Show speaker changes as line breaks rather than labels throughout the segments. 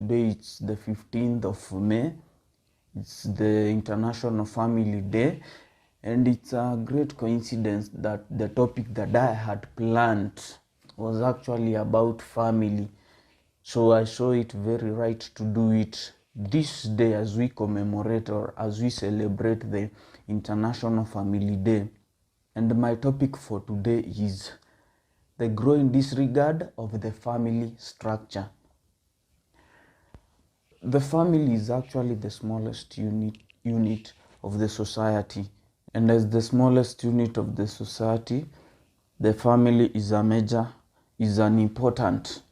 Today it's the 15th of May. It's the International Family Day, and it's a great coincidence that the topic that I had planned was actually about family. So I saw it very right to do it this day as we commemorate or as we celebrate the International Family Day. And my topic for today is the growing disregard of the family structure. The family is actually the smallest unit of the society. And as the smallest unit of the society, the family is an important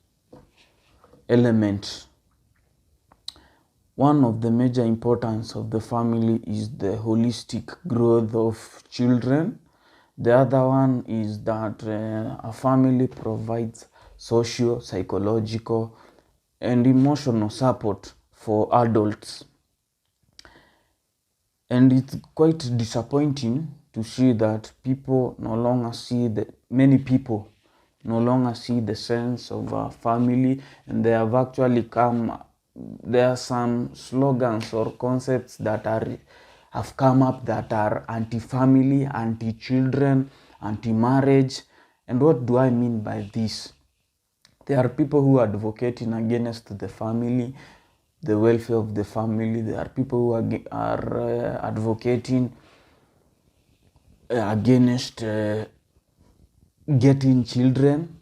element. One of the major importance of the family is the holistic growth of children. The other one is that a family provides social, psychological, and emotional support for adults. And it's quite disappointing to see that many people no longer see the sense of a family, and there are some slogans or concepts that have come up that are anti-family, anti-children, anti-marriage. And what do I mean by this? There are people who are advocating against the family, the welfare of the family. There are people who are advocating against getting children.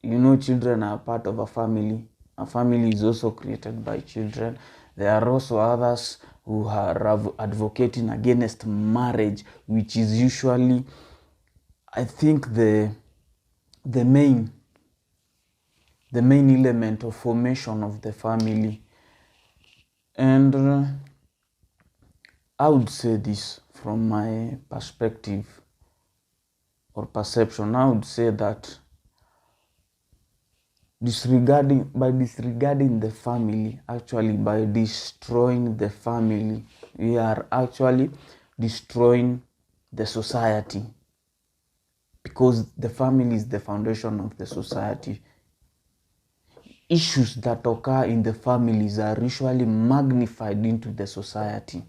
Children are part of a family. A family is also created by children. There are also others who are advocating against marriage, which is usually, I think, the main element of formation of the family. And I would say this from my perspective or perception. I would say that by disregarding the family, actually by destroying the family, we are actually destroying the society, because the family is the foundation of the society. Issues that occur in the families are usually magnified into the society.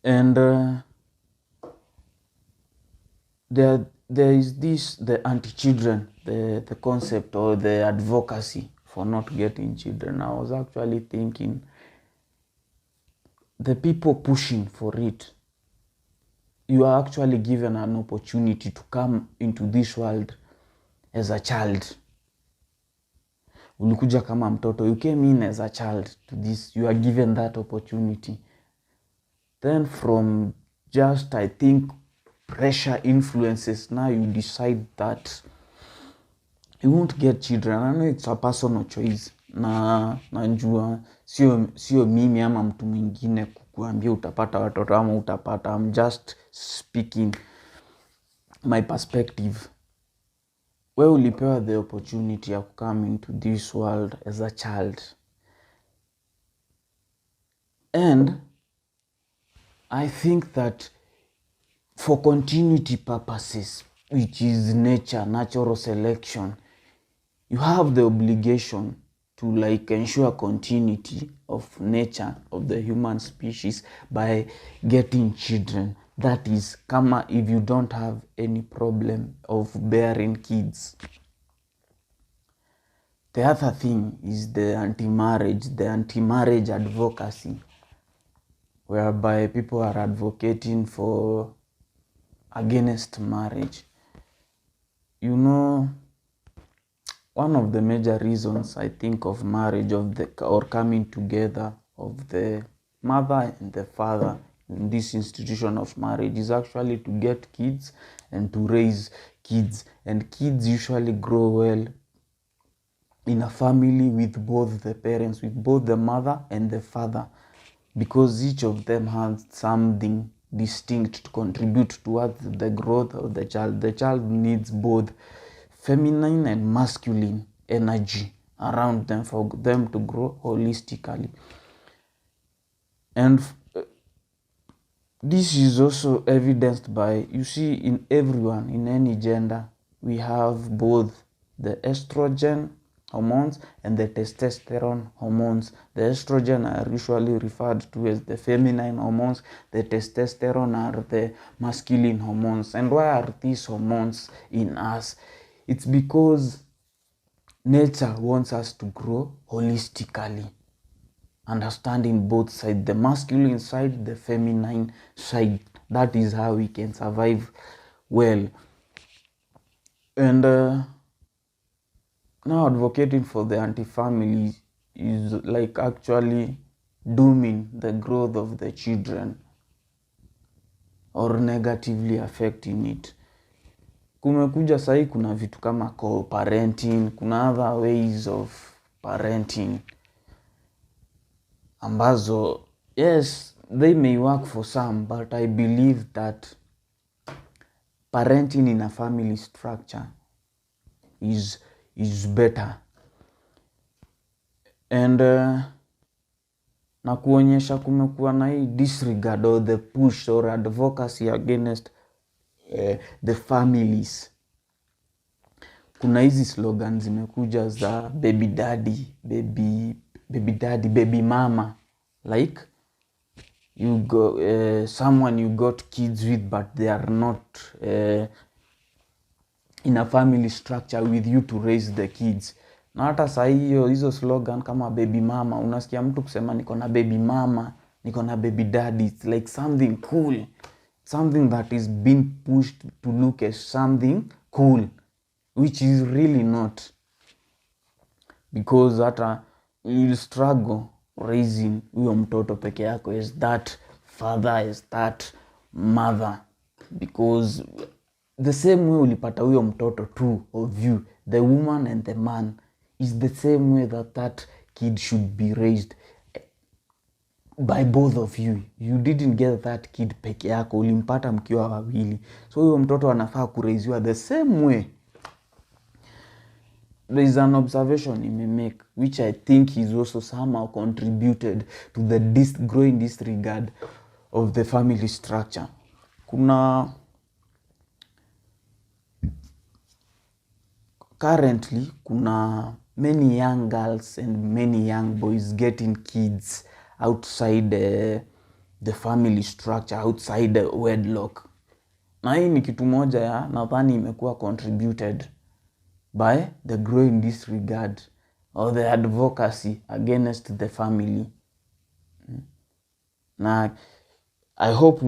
And there is the anti-children, the concept or the advocacy for not getting children. I was actually thinking, the people pushing for it, you are actually given an opportunity to come into this world as a child. Ulikuja kama mtoto, you came in as a child to this, you are given that opportunity. Then from just, I think, pressure influences, now you decide that you won't get children. I know it's a personal choice. Najua sio mimi ama mtu mwingine kukuambia utapata watoto ama utapata. I'm just speaking my perspective. Wewe ulipewa the opportunity ya come into this world as a child. And I think that for continuity purposes, which is natural selection, you have the obligation to ensure continuity of nature of the human species by getting children. That is, if you don't have any problem of bearing kids. The other thing is the anti-marriage advocacy, whereby people are advocating against marriage. One of the major reasons, I think, of marriage or coming together of the mother and the father in this institution of marriage is actually to get kids and to raise kids. And kids usually grow well in a family with both the parents, with both the mother and the father, because each of them has something distinct to contribute towards the growth of the child. The child needs both feminine and masculine energy around them for them to grow holistically. And this is also evidenced by, you see, in everyone, in any gender, we have both the estrogen hormones and the testosterone hormones. The estrogen are usually referred to as the feminine hormones. The testosterone are the masculine hormones. And why are these hormones in us? It's because nature wants us to grow holistically, understanding both sides, the masculine side, the feminine side. That is how we can survive well. And now advocating for the anti-family is like actually dooming the growth of the children or negatively affecting it. Kumekuja sahi kuna vitu kama co-parenting, kuna other ways of parenting ambazo, yes, they may work for some, but I believe that parenting in a family structure is better. And na kuonyesha kumekuwa na hii disregard or the push or advocacy against the families. Kuna hizi slogan zimekuja za baby daddy, baby mama, like you go someone you got kids with but they are not in a family structure with you to raise the kids. Na hata saa hizo slogan kama baby mama, unasikia mtu kusema niko na baby mama, niko na baby daddy. It's like something cool, something that is being pushed to look as something cool, which is really not, because hata you'll struggle raising huyo mtoto peke yako as that father, as that mother, because the same way ulipata huyo mtoto, two of you, the woman and the man, is the same way that kid should be raised by both of you. You didn't get that kid peke yako, ulimpata mkiwa wawili. So huyo mtoto anafaa kuraiziwa the same way. There is an observation he may make, which I think is also somehow contributed to the growing disregard of the family structure. Currently, kuna many young girls and many young boys getting kids outside the family structure, outside the wedlock. Na hii ni kitu moja ya nadhani imekuwa contributed by the growing disregard or the advocacy against the family. Na I hope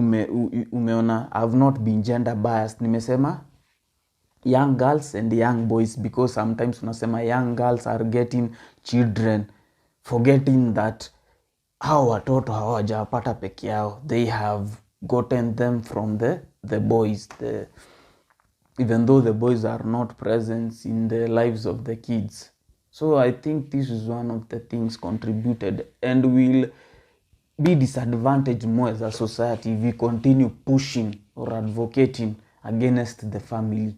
umeona I've not been gender biased. Nimesema young girls and young boys because sometimes unasema young girls are getting children, forgetting that hao watoto hawajapata peke yao. They have gotten them from the boys, even though the boys are not present in the lives of the kids. So I think this is one of the things contributed and will be disadvantaged more as a society if we continue pushing or advocating against the family.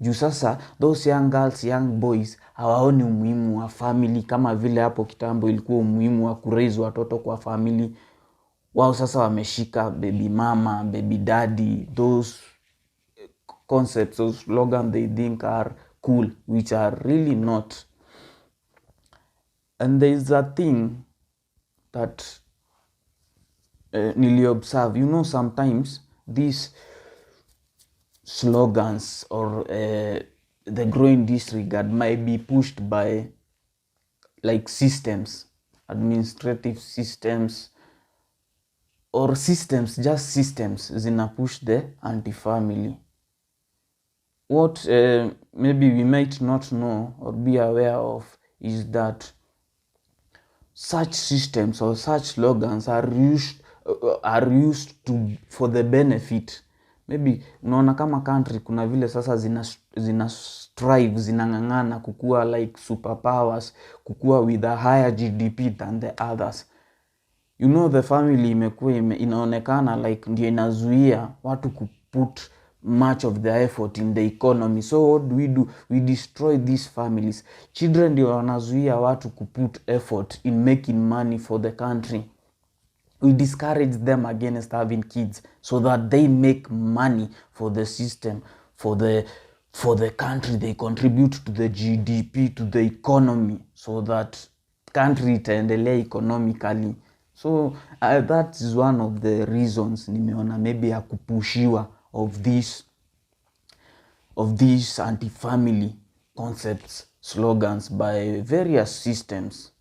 Juu sasa those young girls, young boys hawaoni umuhimu wa family kama vile hapo kitambo ilikuwa umuhimu wa kuraise watoto kwa family. Wao sasa wameshika baby mama, baby daddy, those concepts, those slogans they think are cool, which are really not. And there is a thing that nili-observe. You know, sometimes these slogans or the growing disregard might be pushed by like systems, administrative systems, or systems, just systems zina push the anti-family. What maybe we might not know or be aware of is that such systems or such slogans are used to for the benefit. Maybe unaona kama country kuna vile sasa zina strive, zinang'ang'ana kukua like superpowers, kukua with a higher GDP than the others. You know, the family imekuwa inaonekana like ndio inazuia watu kuput much of their effort in the economy. So what do? We destroy these families. Children ndio wanazuia watu kuput effort in making money for the country. We discourage them against having kids so that they make money for the system, for the for the country, they contribute to the GDP, to the economy, so that country itaendelea economically. So that is one of the reasons nimeona maybe ya kupushiwa of these anti-family concepts, slogans by various systems.